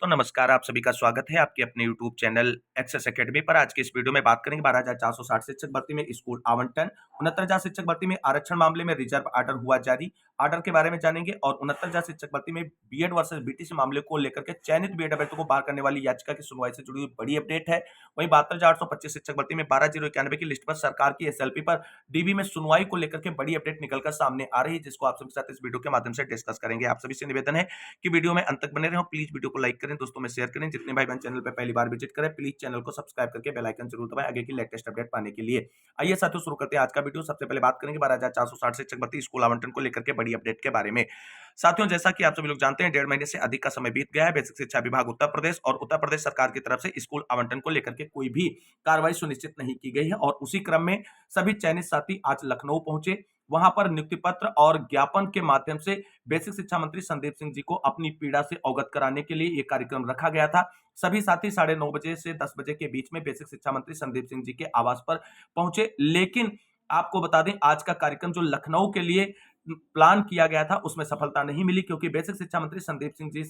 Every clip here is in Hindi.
दोस्तों नमस्कार, आप सभी का स्वागत है आपके अपने YouTube चैनल एक्सेस एकेडमी पर। आज के इस वीडियो में बात करेंगे 12,460 शिक्षक भर्ती में स्कूल आवंटन, 69,000 शिक्षक भर्ती में आरक्षण मामले में रिजर्व आर्डर हुआ जारी। आर्डर के बारे में जानेंगे और 69,000 शिक्षक भर्ती में बीएड वर्सेस बीटीसी मामले को लेकर के चयनित बीएड अभ्यर्थियों को बाहर करने वाली याचिका की सुनवाई से जुड़ी हुई बड़ी अपडेट है। वहीं 72,825 शिक्षक भर्ती में 12,091 की लिस्ट पर सरकार की एसएलपी पर डीबी में सुनवाई को लेकर के बड़ी अपडेट निकलकर सामने आ रही है, जिसको आप सभी के साथ इस वीडियो के माध्यम से डिस्कस करेंगे। आप सभी से निवेदन है कि वीडियो में अंत तक बने रहें। प्लीज वीडियो को लाइक करें, दोस्तों में शेयर करें। जितने भाई बहन चैनल पर पहली बार विजिट करें प्लीज चैनल को सब्सक्राइब करके बेल आइकन जरूर दबाएं आगे की लेटेस्ट अपडेट पाने के लिए। आइए साथियों शुरू करते हैं आज का वीडियो। सबसे पहले बात करेंगे 12,460 शिक्षक भर्ती स्कूल आवंटन को लेकर के बड़ी अपडेट के बारे में। साथियों जैसा कि आप सभी लोग जानते हैं 1.5 महीने से अधिक का समय बीत गया है। बेसिक शिक्षा विभाग उत्तर प्रदेश और उत्तर प्रदेश सरकार की तरफ से स्कूल आवंटन को लेकर के कोई भी कार्रवाई सुनिश्चित नहीं की गई है और उसी क्रम में सभी चयनित साथी आज लखनऊ पहुंचे। वहां पर नियुक्ति पत्र और ज्ञापन के माध्यम से बेसिक शिक्षा मंत्री संदीप सिंह जी को अपनी पीड़ा से अवगत कराने के लिए यह कार्यक्रम रखा गया था। सभी साथी 9:30 बजे से 10 बजे के बीच में बेसिक शिक्षा मंत्री संदीप सिंह जी के आवास पर पहुंचे। लेकिन आपको बता दें आज का कार्यक्रम जो लखनऊ के लिए प्लान किया गया था उसमें सफलता नहीं मिली, क्योंकि बेसिक शिक्षा मंत्री संदीप सिंह जी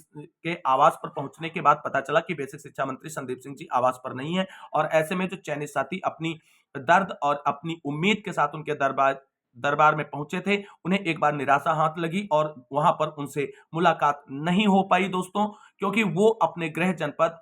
के आवास पर पहुंचने के बाद पता चला कि बेसिक शिक्षा मंत्री संदीप सिंह जी आवास पर नहीं है। और ऐसे में जो चयनित साथी अपनी दर्द और अपनी उम्मीद के साथ उनके दरबार में पहुंचे थे, उन्हें एक बार निराशा हाथ लगी और वहां पर उनसे मुलाकात नहीं हो पाई दोस्तों, क्योंकि वो अपने गृह जनपद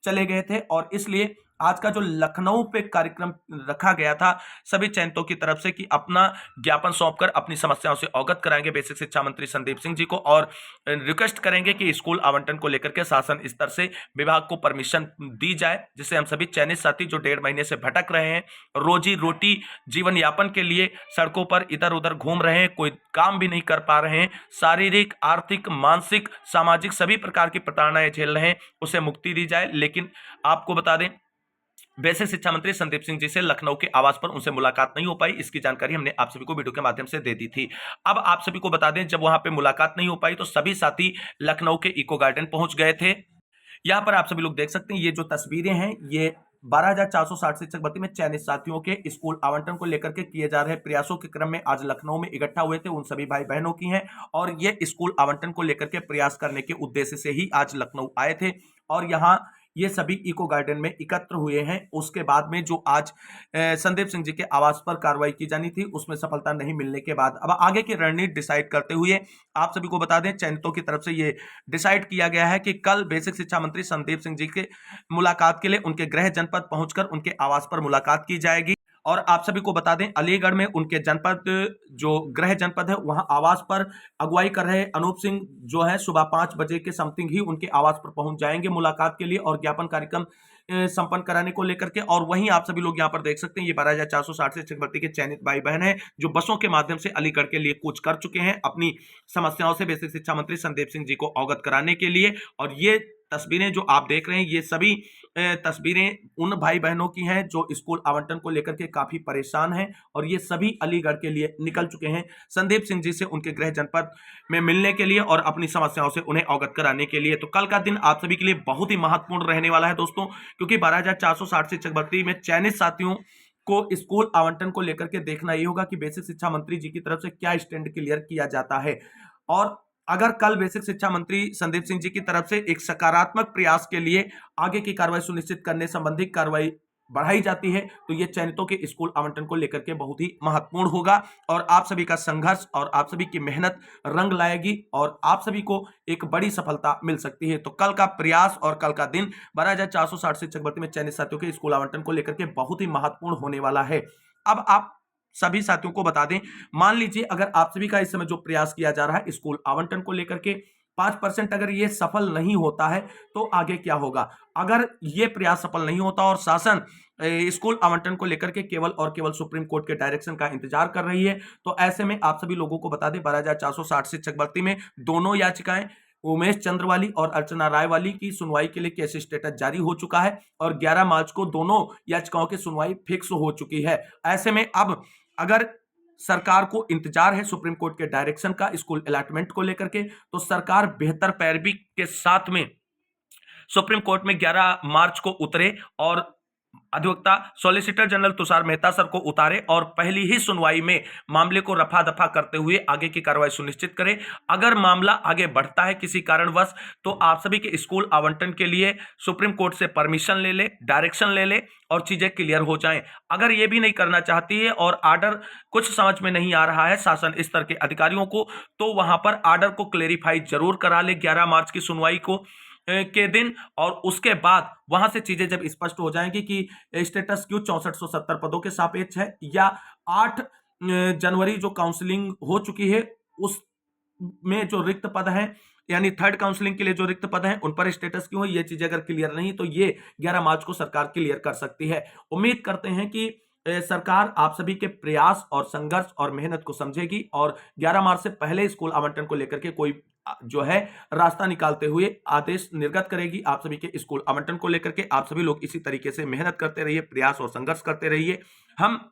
चले गए थे। और इसलिए आज का जो लखनऊ पे कार्यक्रम रखा गया था सभी चयनितों की तरफ से कि अपना ज्ञापन सौंपकर अपनी समस्याओं से अवगत कराएंगे बेसिक शिक्षा मंत्री संदीप सिंह जी को और रिक्वेस्ट करेंगे कि स्कूल आवंटन को लेकर के शासन स्तर से विभाग को परमिशन दी जाए, जिससे हम सभी चयनित साथी जो 1.5 महीने से भटक रहे हैं, रोजी रोटी जीवन यापन के लिए सड़कों पर इधर उधर घूम रहे हैं, कोई काम भी नहीं कर पा रहे हैं, शारीरिक आर्थिक मानसिक सामाजिक सभी प्रकार की प्रताड़नाएं झेल रहे हैं, उसे मुक्ति दी जाए। लेकिन आपको बता दें बेसिक शिक्षा मंत्री संदीप सिंह जी से लखनऊ के आवास पर उनसे मुलाकात नहीं हो पाई। इसकी जानकारी हमने आप सभी को वीडियो के माध्यम से दे दी थी। अब आप सभी को बता दें जब वहां पे मुलाकात नहीं हो पाई तो सभी साथी लखनऊ के इको गार्डन पहुंच गए थे। यहां पर आप सभी लोग देख सकते हैं ये जो तस्वीरें हैं ये 12,460 शिक्षक भर्ती में चयनित साथियों के स्कूल आवंटन को लेकर के किए जा रहे प्रयासों के क्रम में आज लखनऊ में इकट्ठा हुए थे उन सभी भाई बहनों की हैं और ये स्कूल आवंटन को लेकर के प्रयास करने के उद्देश्य से ही आज लखनऊ आए थे और यहाँ ये सभी इको गार्डन में एकत्र हुए हैं। उसके बाद में जो आज संदीप सिंह जी के आवास पर कार्रवाई की जानी थी उसमें सफलता नहीं मिलने के बाद अब आगे की रणनीति डिसाइड करते हुए आप सभी को बता दें चयनितों की तरफ से ये डिसाइड किया गया है कि कल बेसिक शिक्षा मंत्री संदीप सिंह जी के मुलाकात के लिए उनके गृह जनपद पहुंचकर उनके आवास पर मुलाकात की जाएगी। और आप सभी को बता दें अलीगढ़ में उनके जनपद जो गृह जनपद है वहां आवास पर अगुवाई कर रहे अनूप सिंह जो है सुबह 5 बजे के समथिंग ही उनके आवास पर पहुंच जाएंगे मुलाकात के लिए और ज्ञापन कार्यक्रम संपन्न कराने को लेकर के। और वहीं आप सभी लोग यहां पर देख सकते हैं ये 12,460 शिक्षक भर्ती के चयनित भाई बहन है जो बसों के माध्यम से अलीगढ़ के लिए कूच कर चुके हैं अपनी समस्याओं से बेसिक शिक्षा मंत्री संदीप सिंह जी को अवगत कराने के लिए। और ये तस्वीरें जो आप देख रहे हैं ये सभी तस्वीरें उन भाई बहनों की हैं जो स्कूल आवंटन को लेकर के काफी परेशान हैं और ये सभी अलीगढ़ के लिए निकल चुके हैं संदीप सिंह जी से उनके गृह जनपद में मिलने के लिए और अपनी समस्याओं से उन्हें अवगत कराने के लिए। तो कल का दिन आप सभी के लिए बहुत ही महत्वपूर्ण रहने वाला है दोस्तों, क्योंकि 12,460 शिक्षक भर्ती में चयनित साथियों को स्कूल आवंटन को लेकर के देखना ये होगा कि बेसिक शिक्षा मंत्री जी की तरफ से क्या स्टैंड क्लियर किया जाता है। और अगर कल बेसिक शिक्षा मंत्री संदीप सिंह जी की तरफ से एक सकारात्मक प्रयास के लिए आगे की कार्रवाई सुनिश्चित करने संबंधी कार्रवाई बढ़ाई जाती है तो ये चयनितों के स्कूल आवंटन को लेकर के बहुत ही महत्वपूर्ण होगा और आप सभी का संघर्ष और आप सभी की मेहनत रंग लाएगी और आप सभी को एक बड़ी सफलता मिल सकती है। तो कल का प्रयास और कल का दिन 12,460 शिक्षक भर्ती में चयनित साथियों के स्कूल आवंटन को लेकर के बहुत ही महत्वपूर्ण होने वाला है। अब आप सभी साथियों को बता दें मान लीजिए अगर आप सभी का इस समय जो प्रयास किया जा रहा है स्कूल आवंटन को लेकर के 5% अगर ये सफल नहीं होता है तो आगे क्या होगा। अगर ये प्रयास सफल नहीं होता और शासन स्कूल आवंटन को लेकर के केवल और केवल सुप्रीम कोर्ट के डायरेक्शन का इंतजार कर रही है तो ऐसे में आप सभी लोगों को बता दें 12,460 शिक्षक भर्ती में दोनों याचिकाएं उमेश चंद्रवाली और अर्चना राय वाली की सुनवाई के लिए केस स्टेटस जारी हो चुका है और 11 मार्च को दोनों याचिकाओं की सुनवाई फिक्स हो चुकी है। ऐसे में अब अगर सरकार को इंतजार है सुप्रीम कोर्ट के डायरेक्शन का स्कूल अलॉटमेंट को लेकर के तो सरकार बेहतर पैरवी के साथ में सुप्रीम कोर्ट में 11 मार्च को उतरे और अधिवक्ता solicitor general Tushar Mehta sir को उतारे और पहली ही सुनवाई में मामले को रफा दफा करते हुए आगे की कार्रवाई सुनिश्चित करें। अगर मामला आगे बढ़ता है किसी कारणवश तो आप सभी के स्कूल आवंटन के लिए सुप्रीम कोर्ट से परमिशन ले ले, डायरेक्शन ले ले और चीजें क्लियर हो जाएं। अगर ये भी नहीं करना चाहती है और आर्डर कुछ समझ में नहीं आ रहा है शासन स्तर के अधिकारियों को, तो वहां पर आर्डर को क्लेरिफाई जरूर करा ले 11 मार्च की सुनवाई को के दिन। और उसके बाद वहां से चीजें जब स्पष्ट हो जाएंगी कि स्टेटस क्यों 6470 पदों के सापेक्ष है या 8 जनवरी जो काउंसलिंग हो चुकी है उस में जो रिक्त पद हैं, यानी थर्ड काउंसलिंग के लिए जो रिक्त पद हैं उन पर स्टेटस क्यों है, ये चीजें अगर क्लियर नहीं तो ये 11 मार्च को सरकार क्लियर कर सकती है। उम्मीद करते हैं कि सरकार आप सभी के प्रयास और संघर्ष और मेहनत को समझेगी और 11 मार्च से पहले स्कूल आवंटन को लेकर के कोई जो है रास्ता निकालते हुए आदेश निर्गत करेगी। आप सभी के स्कूल आवंटन को लेकर के आप सभी लोग इसी तरीके से मेहनत करते रहिए, प्रयास और संघर्ष करते रहिए। हम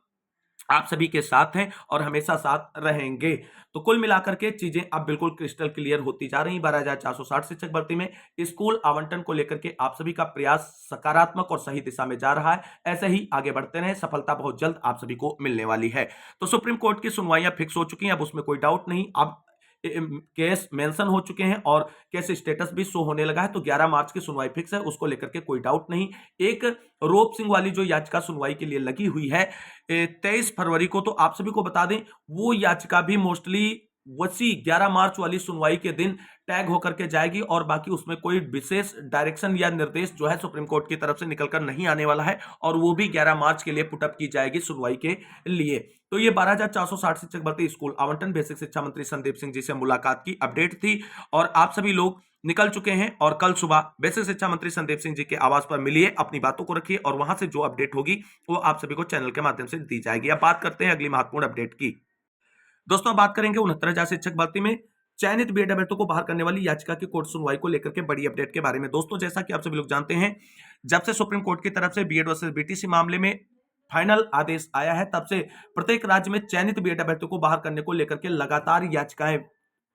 आप सभी के साथ हैं और हमेशा साथ रहेंगे। तो कुल मिलाकर के चीजें अब बिल्कुल क्रिस्टल क्लियर होती जा रही। 12,460 शिक्षक भर्ती में स्कूल आवंटन को लेकर के आप सभी का प्रयास सकारात्मक और सही दिशा में जा रहा है। ऐसे ही आगे बढ़ते रहे, सफलता बहुत जल्द आप सभी को मिलने वाली है। तो सुप्रीम कोर्ट की सुनवाइयां फिक्स हो चुकी हैं, अब उसमें कोई डाउट नहीं। अब केस मेंशन हो चुके हैं और केस स्टेटस भी शो होने लगा है, तो 11 मार्च की सुनवाई फिक्स है, उसको लेकर के कोई डाउट नहीं। एक रोप सिंह वाली जो याचिका सुनवाई के लिए लगी हुई है 23 फरवरी को, तो आप सभी को बता दें वो याचिका भी मोस्टली वसी 11 मार्च वाली सुनवाई के दिन टैग होकर के जाएगी और बाकी उसमें कोई विशेष डायरेक्शन या निर्देश जो है सुप्रीम कोर्ट की तरफ से निकलकर नहीं आने वाला है और वो भी 11 मार्च के लिए पुटअप की जाएगी सुनवाई के लिए। तो ये 12,460 शिक्षक भर्ती स्कूल आवंटन बेसिक शिक्षा मंत्री संदीप सिंह जी से मुलाकात की अपडेट थी और आप सभी लोग निकल चुके हैं और कल सुबह बेसिक शिक्षा मंत्री संदीप सिंह जी के आवास पर मिलिए, अपनी बातों को रखिए और वहां से जो अपडेट होगी वो आप सभी को चैनल के माध्यम से दी जाएगी। अब बात करते हैं अगली महत्वपूर्ण अपडेट की। दोस्तों बात करेंगे 69,000 शिक्षक भर्ती में चयनित बीएड अभ्यर्थियों को बाहर करने वाली याचिका की कोर्ट सुनवाई को लेकर के बड़ी अपडेट के बारे में। दोस्तों जैसा कि आप सभी लोग जानते हैं, जब से सुप्रीम कोर्ट की तरफ से बीएड वर्सेस बीटीसी मामले में फाइनल आदेश आया है तब से प्रत्येक राज्य में चयनित बीएड अभ्यर्थियों को बाहर करने को लेकर के लगातार याचिकाएं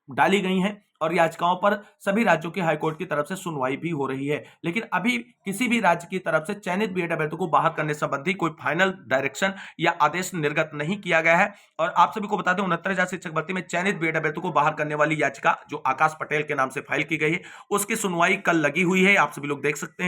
डाली गई हैं और याचिकाओं पर सभी राज्यों के हाईकोर्ट की तरफ से सुनवाई भी हो रही है। लेकिन अभी किसी भी राज्य की तरफ से चयनित बीएड अभ्यर्थियों को बाहर करने संबंधी कोई फाइनल डायरेक्शन या आदेश निर्गत नहीं किया गया है। और आप सभी को बता दें 69,000 शिक्षक भर्ती में चयनित बीएड अभ्यर्थियों को बाहर करने वाली याचिका जो आकाश पटेल के नाम से फाइल की गई है उसकी सुनवाई कल लगी हुई है। आप सभी लोग देख सकते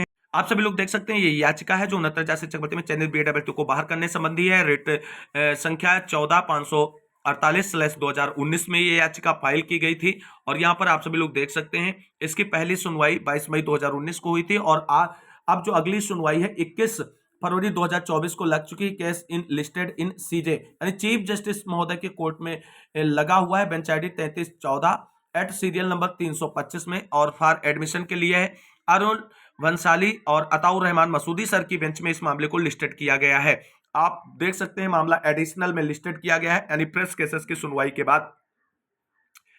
हैं, ये याचिका है जो 69,000 शिक्षक भर्ती में चयनित बीएड अभ्यर्थियों को बाहर करने संबंधी है। रिट संख्या 14,548/2019 में ये याचिका फाइल की गई थी और यहां पर आप सभी लोग देख सकते हैं इसकी पहली सुनवाई 22 मई 2019 को हुई थी और अब जो अगली सुनवाई है 21 फरवरी 2024 को लग चुकी है। केस इन लिस्टेड इन सीजे यानी चीफ जस्टिस महोदय के कोर्ट में लगा हुआ है, bench ID 3314 at serial number 325 में और फॉर एडमिशन के लिए है। अरुण भंसाली और अताउर रहमान मसूदी सर की बेंच में इस मामले को लिस्टेड किया गया है। आप देख सकते हैं मामला एडिशनल में लिस्टेड किया गया है, यानी प्रेस केसेस की सुनवाई के बाद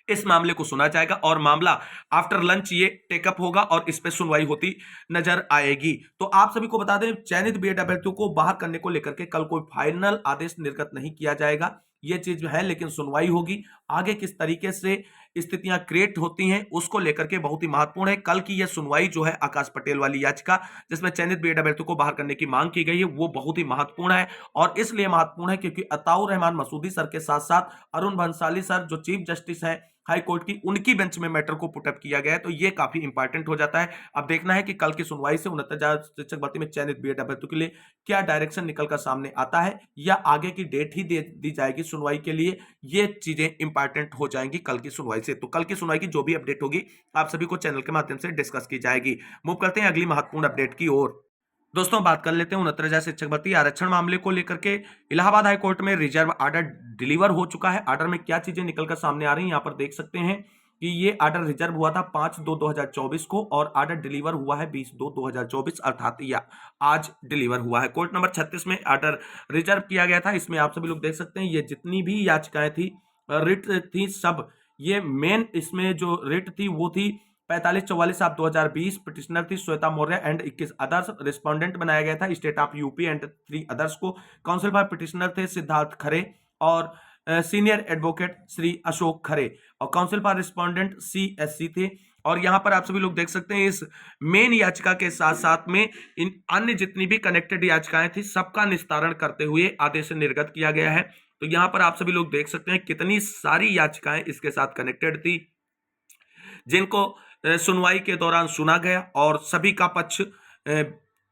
इस मामले को सुना जाएगा और मामला आफ्टर लंच ये टेकअप होगा और इस पे सुनवाई होती नजर आएगी। तो आप सभी को बता दें चयनित बीएड अभ्यर्थियों को बाहर करने को लेकर के कल कोई फाइनल आदेश निर्गत नहीं किया जाएगा, ये चीज है, लेकिन सुनवाई होगी। आगे किस तरीके से स्थितियां क्रिएट होती हैं उसको लेकर के बहुत ही महत्वपूर्ण है। कल की यह सुनवाई जो है आकाश पटेल वाली याचिका जिसमें चयनित बीएड अभ्यर्थियों को बाहर करने की मांग की गई है वो बहुत ही महत्वपूर्ण है और इसलिए महत्वपूर्ण है क्योंकि अताउर रहमान मसूदी सर के साथ साथ अरुण भंसाली सर जो चीफ जस्टिस हैं हाई कोर्ट की, उनकी बेंच में मैटर को पुटअप किया गया है, तो ये काफी इंपॉर्टेंट हो जाता है। अब देखना है कि कल की सुनवाई से 69,000 शिक्षक भर्ती में चयनित बीएड अभ्यर्थियों के लिए क्या डायरेक्शन निकलकर सामने आता है या आगे की डेट ही दे दी जाएगी सुनवाई के लिए, ये चीजें इंपॉर्टेंट हो जाएंगी कल की सुनवाई से। तो कल की सुनवाई की जो भी अपडेट होगी आप सभी को चैनल के माध्यम से डिस्कस की जाएगी। मूव करते हैं अगली महत्वपूर्ण अपडेट की ओर। दोस्तों बात कर लेते हैं 69,000 शिक्षक भर्ती आरक्षण मामले को लेकर के इलाहाबाद हाई कोर्ट में रिजर्व आर्डर डिलीवर हो चुका है। आर्डर में क्या चीजें निकलकर सामने आ रही हैं यहाँ पर देख सकते हैं कि ये आर्डर रिजर्व हुआ था 5/2/2024 को और आर्डर डिलीवर हुआ है 20/2/2024 अर्थात या आज डिलीवर हुआ है। कोर्ट नंबर 36 में आर्डर रिजर्व किया गया था। इसमें आप सभी लोग देख सकते हैं ये जितनी भी याचिकाएं थी रिट थी सब, ये मेन इसमें जो रिट थी वो थी 4544/2020। पिटिशनर थी Shweta Maurya and 21 others. Respondent बनाया गया था state of UP and 3 others को। काउंसिल फॉर पिटिशनर थे सिद्धार्थ खरे और सीनियर एडवोकेट श्री अशोक खरे और काउंसिल फॉर रिस्पोंडेंट CSC थे और यहां पर आप सभी लोग देख सकते हैं इस मेन याचिका के साथ साथ में इन अन्य जितनी भी कनेक्टेड याचिकाएं थी सबका निस्तारण करते हुए आदेश निर्गत किया गया है। तो यहां पर आप सभी लोग देख सकते हैं कितनी सारी याचिकाएं इसके साथ कनेक्टेड थी, जिनको सुनवाई के दौरान सुना गया और सभी का पक्ष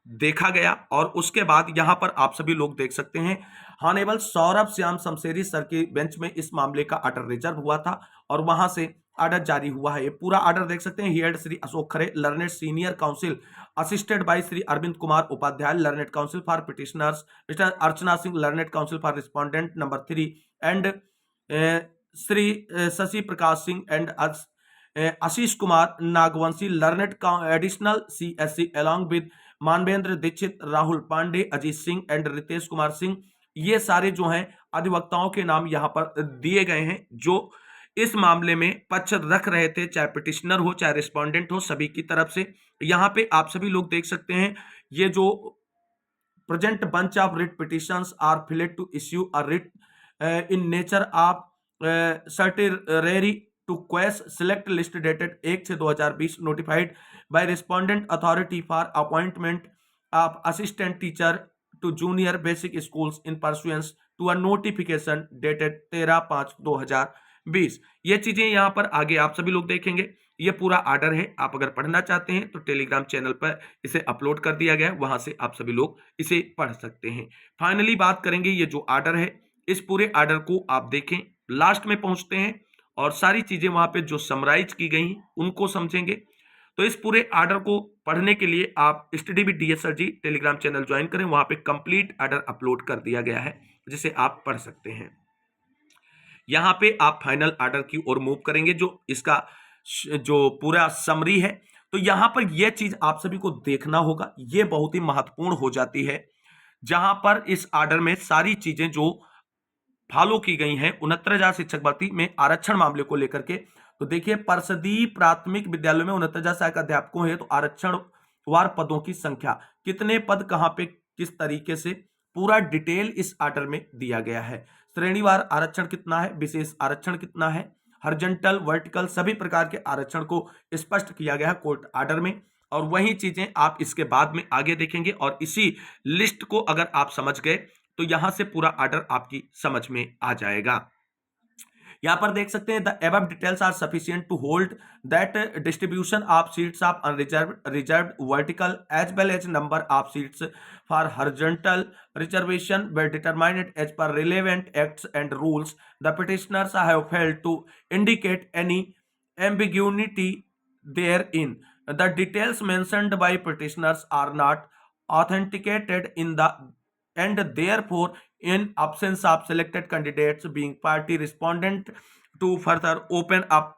देखा गया। और उसके बाद यहां पर आप सभी लोग देख सकते हैं हॉनेबल सौरभ श्याम शमशेरी सर की बेंच में इस मामले का ऑर्डर रिजर्व हुआ था और वहां से ऑर्डर जारी हुआ है। ये पूरा ऑर्डर देख सकते हैं। Heard Shri Ashok Khare, learned senior counsel, assisted by Shri Arvind Kumar Upadhyay, learned counsel for petitioners, mister Archana Singh, learned counsel for respondent number 3 and Shri Shashi Prakash Singh and Ashish Kumar Nagvanshi, learned additional CSC along with Manvendra Dixit, Rahul Pandey, Ajit Singh and Ritesh Kumar Singh. ये सारे जो हैं अधिवक्ताओं के नाम यहां पर दिए गए हैं जो इस मामले में पक्ष रख रहे थे, चाहे पिटिशनर हो चाहे रिस्पोंडेंट हो, सभी की तरफ से। यहां पे आप सभी लोग देख सकते हैं ये जो present bunch of writ petitions are filed to issue a writ in nature of certiorari to quash select list dated 1/6/2020 notified by respondent authority for appointment of assistant teacher to junior basic schools in pursuance to a notification dated 13/5/2020। ये चीजें यहां पर आगे आप सभी लोग देखेंगे। ये पूरा ऑर्डर है, आप अगर पढ़ना चाहते हैं तो टेलीग्राम चैनल पर इसे अपलोड कर दिया गया है, वहां से आप सभी लोग इसे पढ़ सकते हैं। फाइनली बात करेंगे ये जो ऑर्डर है, इस पूरे ऑर्डर को आप देखें, लास्ट में पहुंचते हैं और सारी चीजें वहां पे जो समराइज की गई उनको समझेंगे। तो इस पूरे ऑर्डर को पढ़ने के लिए आप study with DSR ji Telegram channel join करें, वहां पे कंप्लीट ऑर्डर अपलोड कर दिया गया है जिसे आप पढ़ सकते हैं। यहां पे आप फाइनल ऑर्डर की ओर मूव करेंगे, जो इसका जो पूरा समरी है। तो यहां पर यह चीज आप सभी को देखना होगा, यह बहुत ही महत्वपूर्ण हो जाती है, जहां पर इस ऑर्डर में सारी चीजें जो फॉलो की गई हैं 69,000 शिक्षक भर्ती में आरक्षण मामले को लेकर के। तो देखिए परिषदीय प्राथमिक विद्यालयों में 69,000 सहायक अध्यापकों है, तो आरक्षण वार पदों की संख्या, कितने पद कहां पे किस तरीके से, पूरा डिटेल इस ऑर्डर में दिया गया है। श्रेणीवार आरक्षण कितना है, विशेष आरक्षण कितना है, हॉरिजॉन्टल वर्टिकल सभी प्रकार के आरक्षण को स्पष्ट किया गया है कोर्ट ऑर्डर में। और वही चीजें आप इसके बाद में आगे देखेंगे और इसी लिस्ट को अगर आप समझ गए तो यहां से पूरा ऑर्डर आपकी समझ में आ जाएगा। यहां पर देख सकते हैं the above details are sufficient to hold that distribution of seats of reserved vertical as well as number of seats for horizontal reservation were determined as per relevant acts and rules. The petitioners have failed to indicate any ambiguity therein. The details mentioned by petitioners are not authenticated in the and therefore in absence of selected candidates being party respondent to further open up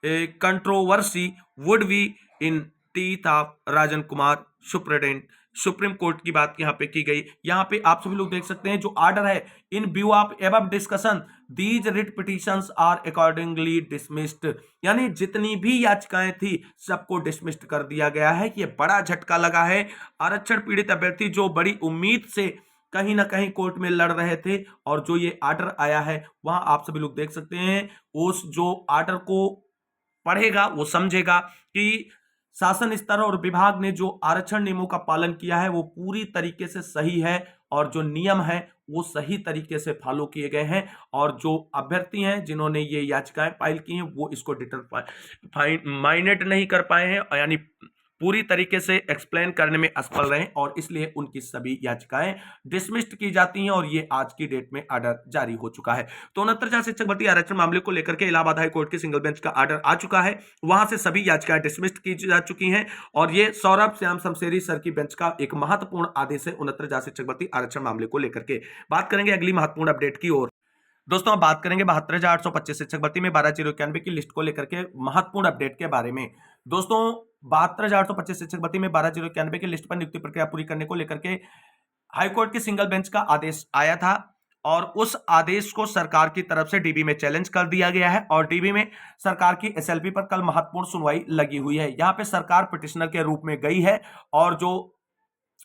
a controversy would be in teeth of Rajan Kumar Superintendent supreme court की बात यहां पे की गई। यहां पे आप सभी लोग देख सकते हैं जो ऑर्डर है, in view of above discussion these writ petitions are accordingly dismissed, यानी जितनी भी याचिकाएं थी सबको डिसमिस्ड कर दिया गया है। ये बड़ा झटका लगा है आरक्षण पीड़ित अभ्यर्थी जो बड़ी उम्मीद से कहीं ना कहीं कोर्ट में लड़ रहे थे, और जो ये ऑर्डर आया है वहां आप सभी लोग देख सकते हैं उस जो ऑर्डर को पढ़ेगा वो समझेगा कि शासन स्तर और विभाग ने जो आरक्षण नियमों का पालन किया है वो पूरी तरीके से सही है और जो नियम है वो सही तरीके से फॉलो किए गए हैं, और जो अभ्यर्थी हैं जिन्होंने ये याचिकाएं फाइल की हैं वो इसको माइनेट नहीं कर पाए हैं, यानी पूरी तरीके से एक्सप्लेन करने में असफल रहे, और इसलिए उनकी सभी याचिकाएं डिसमिस्ड की जाती हैं और ये आज की डेट में ऑर्डर जारी हो चुका है। तो 69,000 शिक्षक भर्ती आरक्षण मामले को लेकर के इलाहाबाद हाई कोर्ट के सिंगल बेंच का ऑर्डर आ चुका है, वहां से सभी याचिकाएं डिसमिस्ड की जा चुकी हैं और ये सौरभ श्याम शमशेरी सर की बेंच का एक महत्वपूर्ण आदेश है 69,000 शिक्षक भर्ती आरक्षण मामले को लेकर के। बात करेंगे अगली महत्वपूर्ण अपडेट की ओर। दोस्तों अब बात करेंगे 72,825 शिक्षक भर्ती में 12,091 की लिस्ट को लेकर के महत्वपूर्ण अपडेट के बारे में। दोस्तों 72,825 शिक्षक भर्ती में 12,091 की लिस्ट पर नियुक्ति प्रक्रिया पूरी करने को लेकर के हाईकोर्ट के सिंगल बेंच का आदेश आया था, और उस आदेश को सरकार की तरफ से डीबी में चैलेंज कर दिया गया है, और डीबी में सरकार की एसएलपी पर कल महत्वपूर्ण सुनवाई लगी हुई है। यहां पे सरकार पिटिशनर के रूप में गई है और जो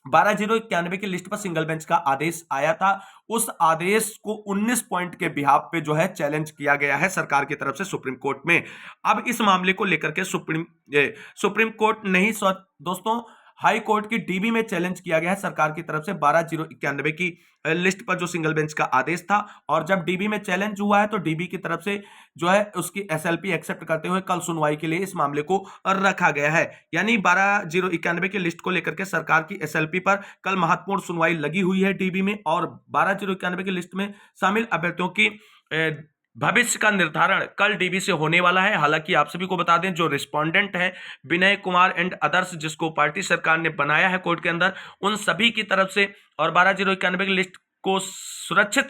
12,091 की लिस्ट पर सिंगल बेंच का आदेश आया था। उस आदेश को 19 पॉइंट के बिहाफ पे जो है चैलेंज किया गया है सरकार की तरफ से सुप्रीम कोर्ट में। अब इस मामले को लेकर के सुप्रीम कोर्ट नहीं, दोस्तों हाई कोर्ट की डीबी में चैलेंज किया गया है सरकार की तरफ से 12,091 की लिस्ट पर जो सिंगल बेंच का आदेश था। और जब डीबी में चैलेंज हुआ है तो डीबी की तरफ से जो है उसकी एसएलपी एक्सेप्ट करते हुए कल सुनवाई के लिए इस मामले को रखा गया है। यानी 12,091 की लिस्ट को लेकर के सरकार की एसएलपी पर कल महत्वपूर्ण सुनवाई लगी हुई है डीबी में। और 12,091 की लिस्ट में शामिल अभ्यर्थियों की भविष्य का निर्धारण कल डीबी से होने वाला है। हालांकि आप सभी को बता दें, जो रिस्पोंडेंट है विनय कुमार एंड अदर्स, जिसको पार्टी सरकार ने बनाया है कोर्ट के अंदर, उन सभी की तरफ से और 12,091 की लिस्ट को सुरक्षित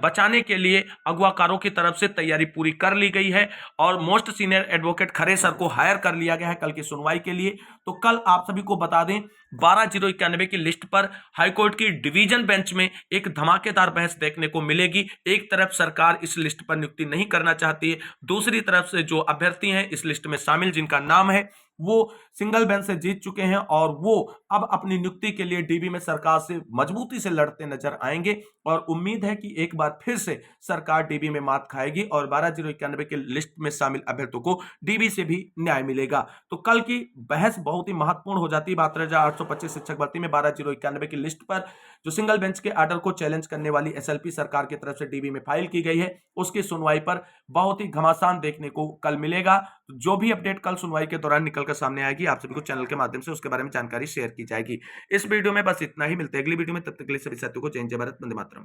बचाने के लिए अगवाकारों की तरफ से तैयारी पूरी कर ली गई है और मोस्ट सीनियर एडवोकेट खरे सर को हायर कर लिया गया है कल की सुनवाई के लिए। तो कल आप सभी को बता दें 12,091 की लिस्ट पर हाईकोर्ट की डिवीजन बेंच में एक धमाकेदार बहस देखने को मिलेगी। एक तरफ सरकार इस लिस्ट पर नियुक्ति नहीं करना चाहती है, दूसरी तरफ से जो अभ्यर्थी हैं इस लिस्ट में शामिल जिनका नाम है वो सिंगल बेंच से जीत चुके हैं और वो अब अपनी नियुक्ति के लिए डीबी में सरकार से मजबूती से लड़ते नजर आएंगे। और उम्मीद है कि एक बार फिर से सरकार डीबी में मात खाएगी और 12,091 के लिस्ट में शामिल अभ्यर्थियों को डीबी से भी न्याय मिलेगा। तो कल की बहस बहुत ही महत्वपूर्ण हो जाती है। 72,825 शिक्षक भर्ती में 12,091 की लिस्ट पर जो सिंगल बेंच के आर्डर को चैलेंज करने वाली एसएलपी सरकार की तरफ से डीबी में फाइल की गई है, उसकी सुनवाई पर बहुत ही घमासान देखने को कल मिलेगा। जो भी अपडेट कल सुनवाई के दौरान निकलकर सामने आएगी, आप सभी को चैनल के माध्यम से उसके बारे में जानकारी शेयर की जाएगी। इस वीडियो में बस इतना ही, मिलते हैं अगली वीडियो में, तब तक के लिए सभी साथियों को जय हिंद, जय भारत, वंदे मातरम।